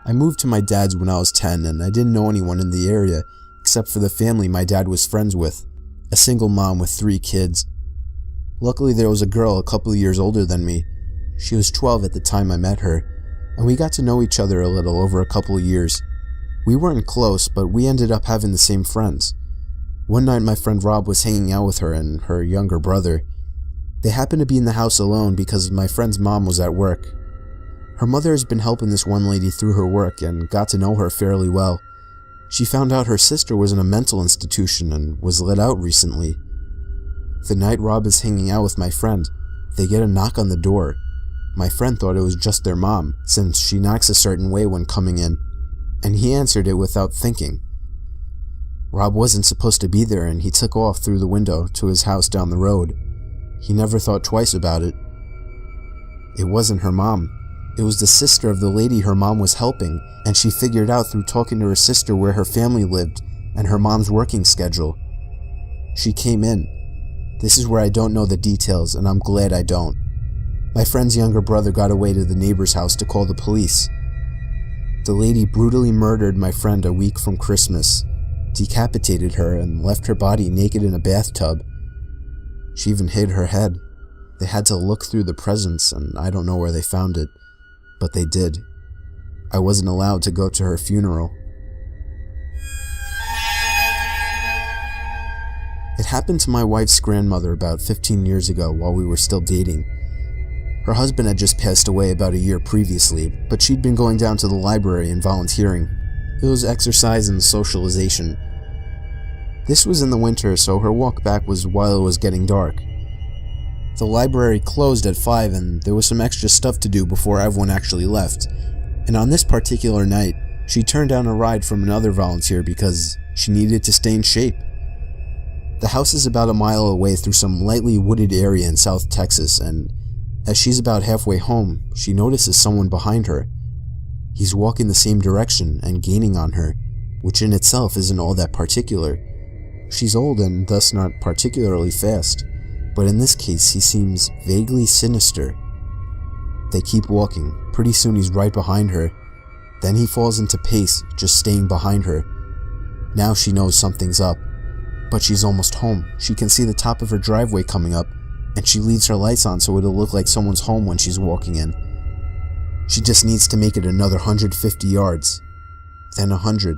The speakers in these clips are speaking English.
I moved to my dad's when I was 10 and I didn't know anyone in the area except for the family my dad was friends with, a single mom with 3 kids. Luckily there was a girl a couple of years older than me. She was 12 at the time I met her, and we got to know each other a little over a couple of years. We weren't close, but we ended up having the same friends. One night my friend Rob was hanging out with her and her younger brother. They happened to be in the house alone because my friend's mom was at work. Her mother has been helping this one lady through her work and got to know her fairly well. She found out her sister was in a mental institution and was let out recently. The night Rob is hanging out with my friend, they get a knock on the door. My friend thought it was just their mom, since she knocks a certain way when coming in, and he answered it without thinking. Rob wasn't supposed to be there and he took off through the window to his house down the road. He never thought twice about it. It wasn't her mom. It was the sister of the lady her mom was helping, and she figured out through talking to her sister where her family lived and her mom's working schedule. She came in. This is where I don't know the details, and I'm glad I don't. My friend's younger brother got away to the neighbor's house to call the police. The lady brutally murdered my friend a week from Christmas, decapitated her, and left her body naked in a bathtub. She even hid her head. They had to look through the presents, and I don't know where they found it, but they did. I wasn't allowed to go to her funeral. It happened to my wife's grandmother about 15 years ago while we were still dating. Her husband had just passed away about a year previously, but she'd been going down to the library and volunteering. It was exercise and socialization. This was in the winter, so her walk back was while it was getting dark. The library closed at 5 and there was some extra stuff to do before everyone actually left. And on this particular night, she turned down a ride from another volunteer because she needed to stay in shape. The house is about a mile away through some lightly wooded area in South Texas, and as she's about halfway home, she notices someone behind her. He's walking the same direction and gaining on her, which in itself isn't all that particular. She's old and thus not particularly fast, but in this case he seems vaguely sinister. They keep walking. Pretty soon he's right behind her. Then he falls into pace, just staying behind her. Now she knows something's up. But she's almost home. She can see the top of her driveway coming up, and she leaves her lights on so it'll look like someone's home when she's walking in. She just needs to make it another 150 yards, then 100.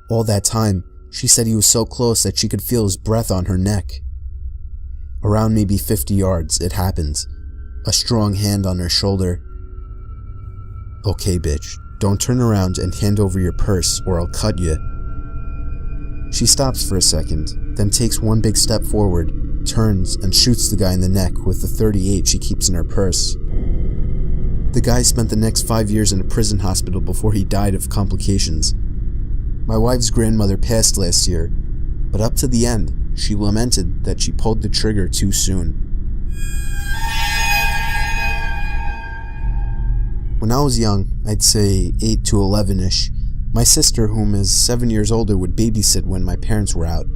All that time, she said he was so close that she could feel his breath on her neck. Around maybe 50 yards, it happens. A strong hand on her shoulder. "Okay, bitch, don't turn around and hand over your purse or I'll cut you." She stops for a second, then takes one big step forward, turns, and shoots the guy in the neck with the .38 she keeps in her purse. The guy spent the next 5 years in a prison hospital before he died of complications. My wife's grandmother passed last year, but up to the end, she lamented that she pulled the trigger too soon. When I was young, I'd say 8 to 11-ish, my sister, whom is 7 years older, would babysit when my parents were out.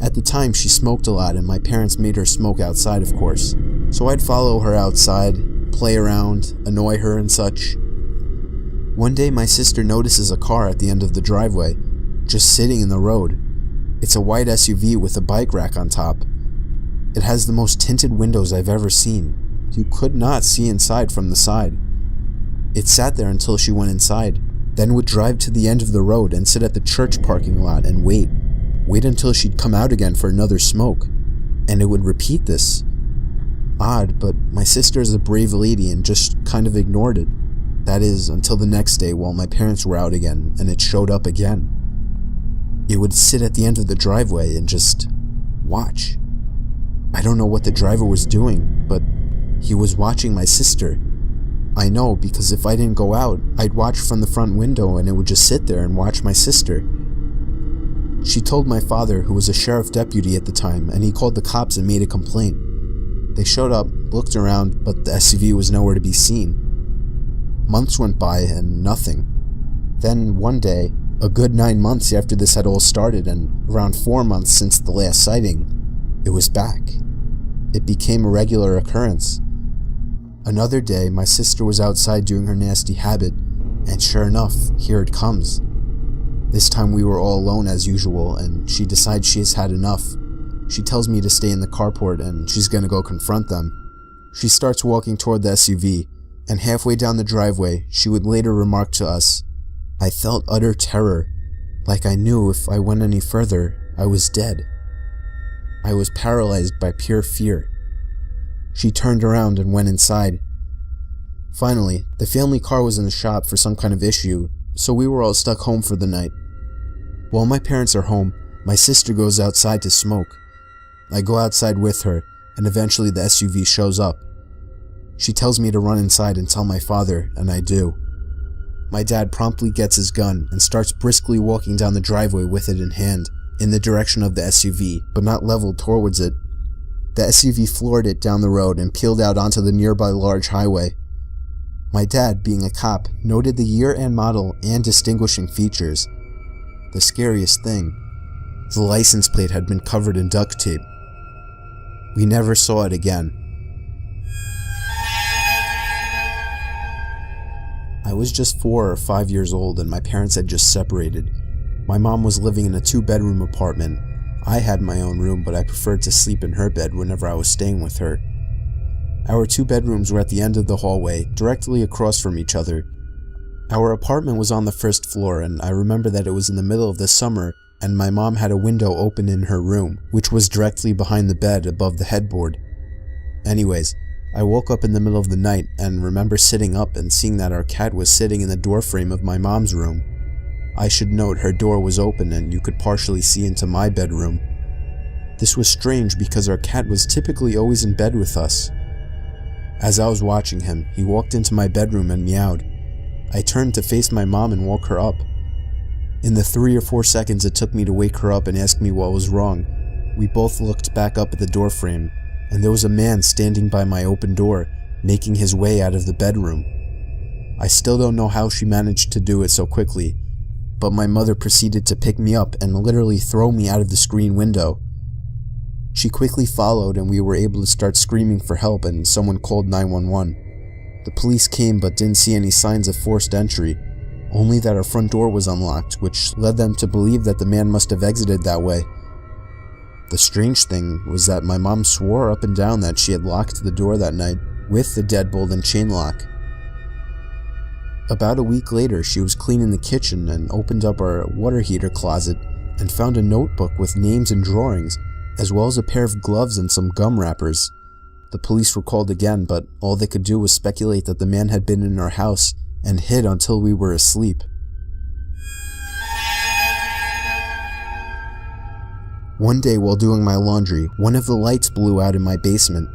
At the time, she smoked a lot, and my parents made her smoke outside, of course. So I'd follow her outside, play around, annoy her and such. One day, my sister notices a car at the end of the driveway, just sitting in the road. It's a white SUV with a bike rack on top. It has the most tinted windows I've ever seen. You could not see inside from the side. It sat there until she went inside, then would drive to the end of the road and sit at the church parking lot and wait. Wait until she'd come out again for another smoke. And it would repeat this. Odd, but my sister is a brave lady and just kind of ignored it. That is, until the next day while my parents were out again and it showed up again. It would sit at the end of the driveway and just watch. I don't know what the driver was doing, but he was watching my sister. I know, because if I didn't go out, I'd watch from the front window and it would just sit there and watch my sister. She told my father, who was a sheriff deputy at the time, and he called the cops and made a complaint. They showed up, looked around, but the SUV was nowhere to be seen. Months went by and nothing. Then one day, a good 9 months after this had all started and around 4 months since the last sighting, it was back. It became a regular occurrence. Another day, my sister was outside doing her nasty habit, And sure enough, here it comes. This time we were all alone as usual, and she decides she has had enough. She tells me to stay in the carport and she's gonna go confront them. She starts walking toward the SUV, and halfway down the driveway, she would later remark to us, "I felt utter terror, like I knew if I went any further, I was dead. I was paralyzed by pure fear." She turned around and went inside. Finally, the family car was in the shop for some kind of issue, so we were all stuck home for the night. While my parents are home, my sister goes outside to smoke. I go outside with her, and eventually the SUV shows up. She tells me to run inside and tell my father, and I do. My dad promptly gets his gun and starts briskly walking down the driveway with it in hand, in the direction of the SUV, but not leveled towards it. The SUV floored it down the road and peeled out onto the nearby large highway. My dad, being a cop, noted the year and model and distinguishing features. The scariest thing, the license plate had been covered in duct tape. We never saw it again. I was just 4 or 5 years old and my parents had just separated. My mom was living in a 2-bedroom apartment. I had my own room, but I preferred to sleep in her bed whenever I was staying with her. Our 2 bedrooms were at the end of the hallway, directly across from each other. Our apartment was on the 1st floor, and I remember that it was in the middle of the summer, and my mom had a window open in her room, which was directly behind the bed above the headboard. Anyways, I woke up in the middle of the night and remember sitting up and seeing that our cat was sitting in the doorframe of my mom's room. I should note her door was open and you could partially see into my bedroom. This was strange because our cat was typically always in bed with us. As I was watching him, he walked into my bedroom and meowed. I turned to face my mom and woke her up. In the 3 or 4 seconds it took me to wake her up and ask me what was wrong, we both looked back up at the doorframe, and there was a man standing by my open door, making his way out of the bedroom. I still don't know how she managed to do it so quickly, but my mother proceeded to pick me up and literally throw me out of the screen window. She quickly followed and we were able to start screaming for help and someone called 911. The police came but didn't see any signs of forced entry, only that our front door was unlocked, which led them to believe that the man must have exited that way. The strange thing was that my mom swore up and down that she had locked the door that night with the deadbolt and chain lock. About a week later, she was cleaning the kitchen and opened up our water heater closet and found a notebook with names and drawings, as well as a pair of gloves and some gum wrappers. The police were called again, but all they could do was speculate that the man had been in our house and hid until we were asleep. One day while doing my laundry, one of the lights blew out in my basement.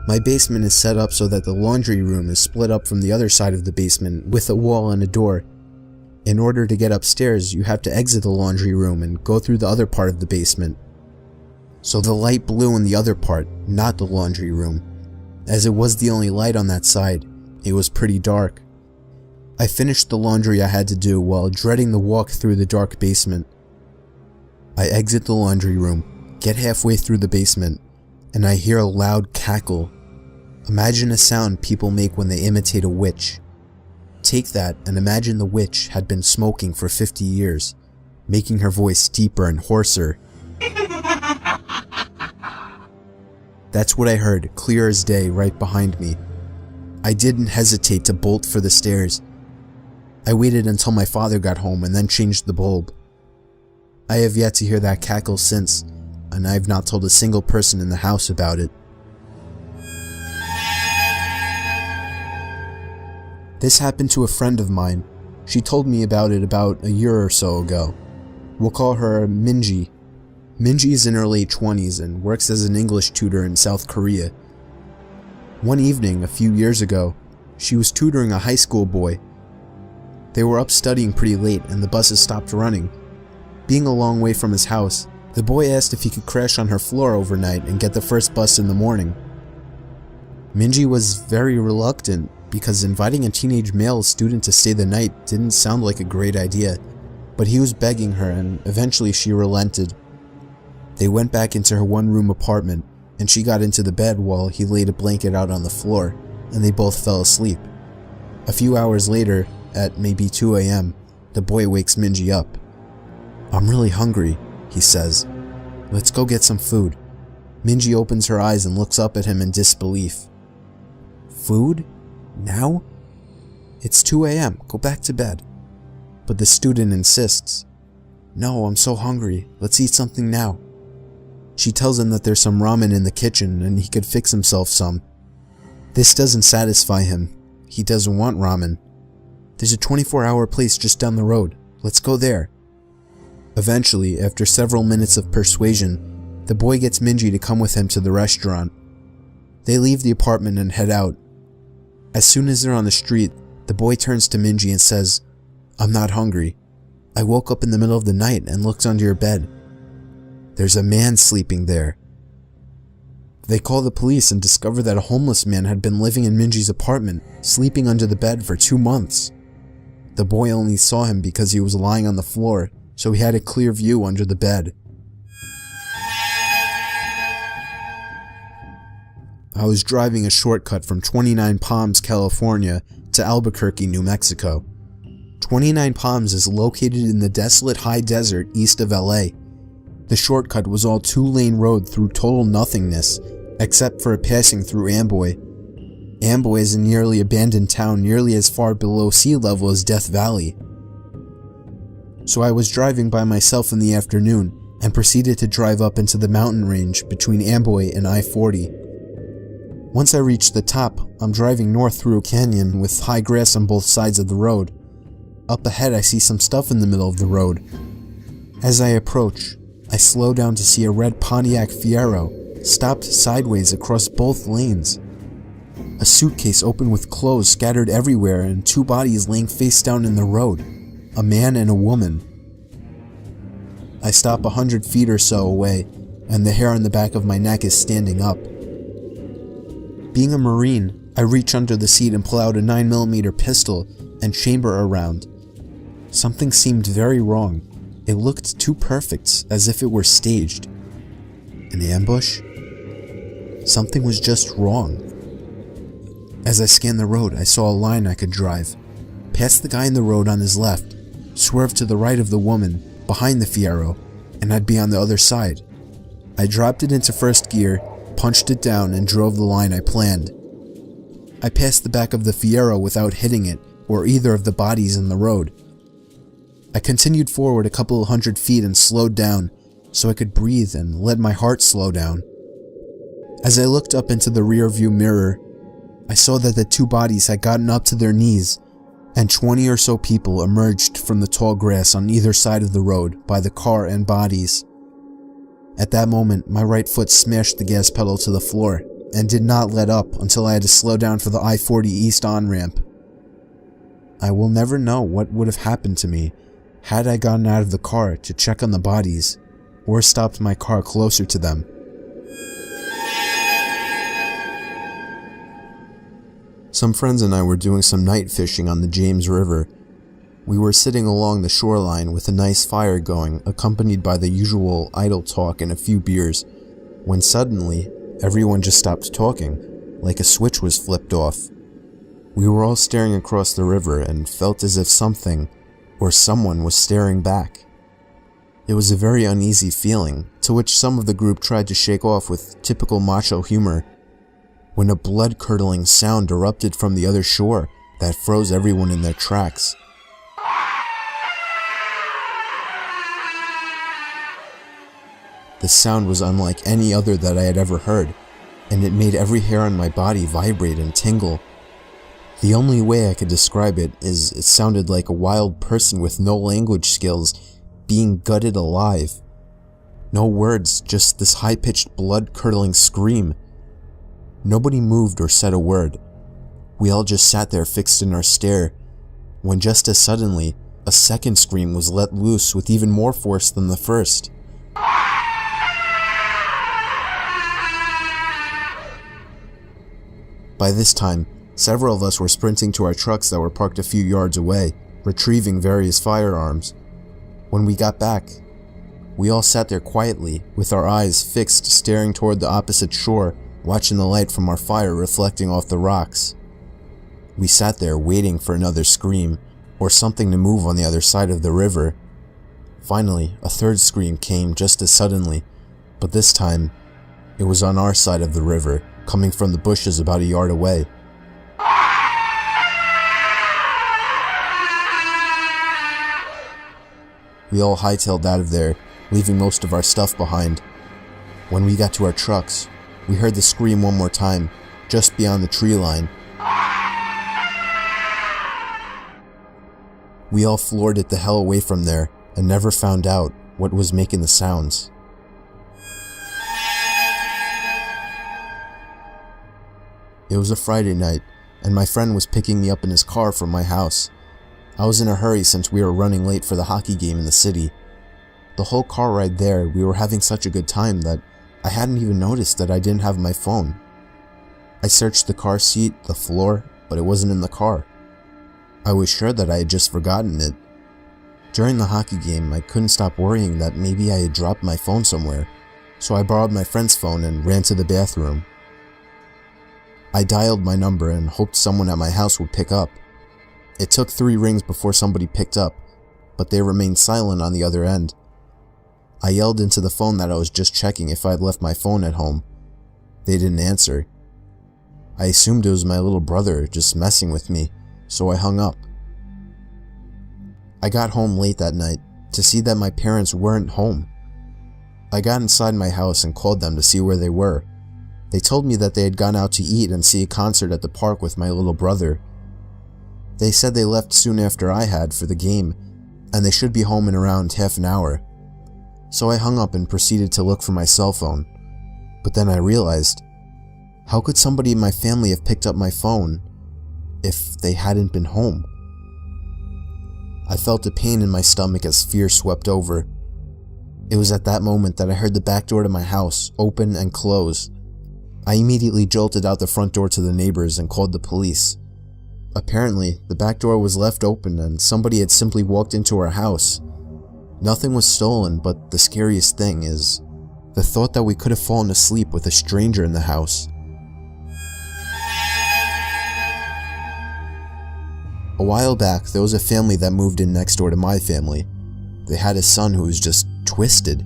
My basement is set up so that the laundry room is split up from the other side of the basement with a wall and a door. In order to get upstairs, you have to exit the laundry room and go through the other part of the basement. So the light blew in the other part, not the laundry room. As it was the only light on that side, it was pretty dark. I finished the laundry I had to do while dreading the walk through the dark basement. I exit the laundry room, get halfway through the basement, and I hear a loud cackle. Imagine a sound people make when they imitate a witch. Take that and imagine the witch had been smoking for 50 years, making her voice deeper and hoarser. That's what I heard, clear as day, right behind me. I didn't hesitate to bolt for the stairs. I waited until my father got home and then changed the bulb. I have yet to hear that cackle since, and I have not told a single person in the house about it. This happened to a friend of mine. She told me about it about a year or so ago. We'll call her Minji. Minji is in her late 20s and works as an English tutor in South Korea. One evening, a few years ago, she was tutoring a high school boy. They were up studying pretty late and the buses stopped running. Being a long way from his house, the boy asked if he could crash on her floor overnight and get the first bus in the morning. Minji was very reluctant because inviting a teenage male student to stay the night didn't sound like a great idea, but he was begging her and eventually she relented. They went back into her one-room apartment and she got into the bed while he laid a blanket out on the floor and they both fell asleep. A few hours later, at maybe 2 a.m., the boy wakes Minji up. "I'm really hungry," he says. "Let's go get some food." Minji opens her eyes and looks up at him in disbelief. "Food? Now? It's 2 a.m. Go back to bed." But the student insists. "No, I'm so hungry. Let's eat something now." She tells him that there's some ramen in the kitchen and he could fix himself some. This doesn't satisfy him. He doesn't want ramen. "There's a 24-hour place just down the road. Let's go there." Eventually, after several minutes of persuasion, the boy gets Minji to come with him to the restaurant. They leave the apartment and head out. As soon as they're on the street, the boy turns to Minji and says, "I'm not hungry. I woke up in the middle of the night and looked under your bed. There's a man sleeping there." They call the police and discover that a homeless man had been living in Minji's apartment, sleeping under the bed for 2 months. The boy only saw him because he was lying on the floor, so he had a clear view under the bed. I was driving a shortcut from 29 Palms, California to Albuquerque, New Mexico. 29 Palms is located in the desolate high desert east of LA. The shortcut was all 2-lane road through total nothingness, except for a passing through Amboy. Amboy is a nearly abandoned town nearly as far below sea level as Death Valley. So I was driving by myself in the afternoon and proceeded to drive up into the mountain range between Amboy and I-40. Once I reached the top, I'm driving north through a canyon with high grass on both sides of the road. Up ahead I see some stuff in the middle of the road. As I approach, I slow down to see a red Pontiac Fiero stopped sideways across both lanes. A suitcase open with clothes scattered everywhere and 2 bodies laying face down in the road, a man and a woman. I stop 100 feet or so away, and the hair on the back of my neck is standing up. Being a Marine, I reach under the seat and pull out a 9mm pistol and chamber a round. Something seemed very wrong. It looked too perfect, as if it were staged. An ambush? Something was just wrong. As I scanned the road, I saw a line I could drive. Past the guy in the road on his left, swerve to the right of the woman, behind the Fiero, and I'd be on the other side. I dropped it into first gear, punched it down, and drove the line I planned. I passed the back of the Fiero without hitting it, or either of the bodies in the road. I continued forward a couple of 100 feet and slowed down, so I could breathe and let my heart slow down. As I looked up into the rear view mirror, I saw that the 2 bodies had gotten up to their knees, and 20 or so people emerged from the tall grass on either side of the road by the car and bodies. At that moment, my right foot smashed the gas pedal to the floor, and did not let up until I had to slow down for the I-40 East on-ramp. I will never know what would have happened to me had I gotten out of the car to check on the bodies, or stopped my car closer to them. Some friends and I were doing some night fishing on the James River. We were sitting along the shoreline with a nice fire going, accompanied by the usual idle talk and a few beers, when suddenly, everyone just stopped talking, like a switch was flipped off. We were all staring across the river and felt as if something, or someone, was staring back. It was a very uneasy feeling, to which some of the group tried to shake off with typical macho humor, when a blood-curdling sound erupted from the other shore that froze everyone in their tracks. The sound was unlike any other that I had ever heard, and it made every hair on my body vibrate and tingle. The only way I could describe it is it sounded like a wild person with no language skills being gutted alive. No words, just this high-pitched, blood-curdling scream. Nobody moved or said a word. We all just sat there fixed in our stare, when just as suddenly, a second scream was let loose with even more force than the first. By this time, several of us were sprinting to our trucks that were parked a few yards away, retrieving various firearms. When we got back, we all sat there quietly, with our eyes fixed, staring toward the opposite shore, watching the light from our fire reflecting off the rocks. We sat there waiting for another scream, or something to move on the other side of the river. Finally, a third scream came just as suddenly, but this time, it was on our side of the river, coming from the bushes about a yard away. We all hightailed out of there, leaving most of our stuff behind. When we got to our trucks, we heard the scream one more time, just beyond the tree line. We all floored it the hell away from there, and never found out what was making the sounds. It was a Friday night, and my friend was picking me up in his car from my house. I was in a hurry since we were running late for the hockey game in the city. The whole car ride there, we were having such a good time that I hadn't even noticed that I didn't have my phone. I searched the car seat, the floor, but it wasn't in the car. I was sure that I had just forgotten it. During the hockey game, I couldn't stop worrying that maybe I had dropped my phone somewhere, so I borrowed my friend's phone and ran to the bathroom. I dialed my number and hoped someone at my house would pick up. It took 3 rings before somebody picked up, but they remained silent on the other end. I yelled into the phone that I was just checking if I had left my phone at home. They didn't answer. I assumed it was my little brother just messing with me, so I hung up. I got home late that night to see that my parents weren't home. I got inside my house and called them to see where they were. They told me that they had gone out to eat and see a concert at the park with my little brother. They said they left soon after I had for the game, and they should be home in around half an hour. So I hung up and proceeded to look for my cell phone. But then I realized, how could somebody in my family have picked up my phone if they hadn't been home? I felt a pain in my stomach as fear swept over. It was at that moment that I heard the back door to my house open and close. I immediately jolted out the front door to the neighbors and called the police. Apparently, the back door was left open and somebody had simply walked into our house. Nothing was stolen, but the scariest thing is the thought that we could have fallen asleep with a stranger in the house. A while back, there was a family that moved in next door to my family. They had a son who was just twisted.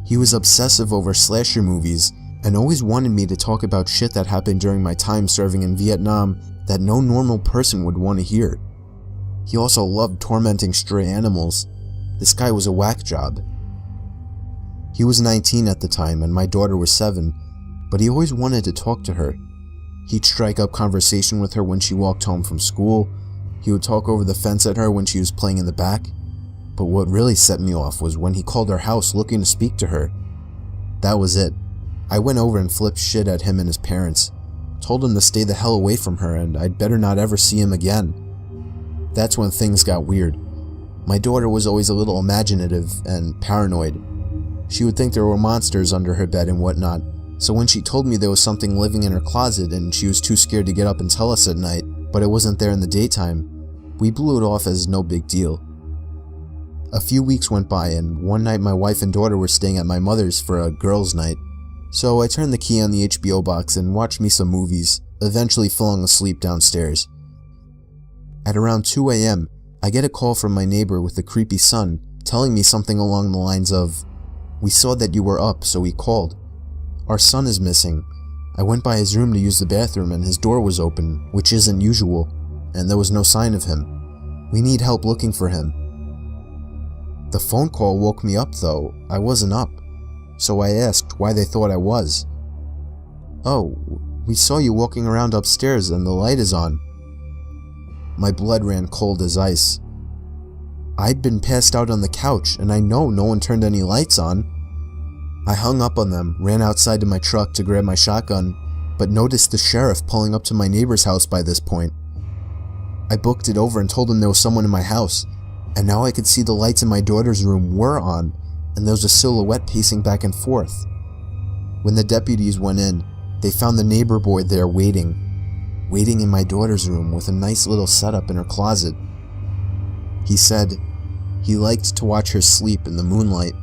He was obsessive over slasher movies and always wanted me to talk about shit that happened during my time serving in Vietnam that no normal person would want to hear. He also loved tormenting stray animals. This guy was a whack job. He was 19 at the time and my daughter was 7, but he always wanted to talk to her. He'd strike up conversation with her when she walked home from school. He would talk over the fence at her when she was playing in the back. But what really set me off was when he called our house looking to speak to her. That was it. I went over and flipped shit at him and his parents. Told him to stay the hell away from her and I'd better not ever see him again. That's when things got weird. My daughter was always a little imaginative and paranoid. She would think there were monsters under her bed and whatnot, so when she told me there was something living in her closet and she was too scared to get up and tell us at night, but it wasn't there in the daytime, we blew it off as no big deal. A few weeks went by and one night my wife and daughter were staying at my mother's for a girls' night. So I turned the key on the HBO box and watched me some movies, eventually falling asleep downstairs. At around 2 a.m., I get a call from my neighbor with a creepy son telling me something along the lines of, "We saw that you were up, so we called. Our son is missing. I went by his room to use the bathroom and his door was open, which isn't usual, and there was no sign of him. We need help looking for him." The phone call woke me up though. I wasn't up. So I asked why they thought I was. "Oh, we saw you walking around upstairs and the light is on." My blood ran cold as ice. I'd been passed out on the couch and I know no one turned any lights on. I hung up on them, ran outside to my truck to grab my shotgun, but noticed the sheriff pulling up to my neighbor's house by this point. I booked it over and told him there was someone in my house, and now I could see the lights in my daughter's room were on, and there was a silhouette pacing back and forth. When the deputies went in, they found the neighbor boy there waiting in my daughter's room with a nice little setup in her closet. He said he liked to watch her sleep in the moonlight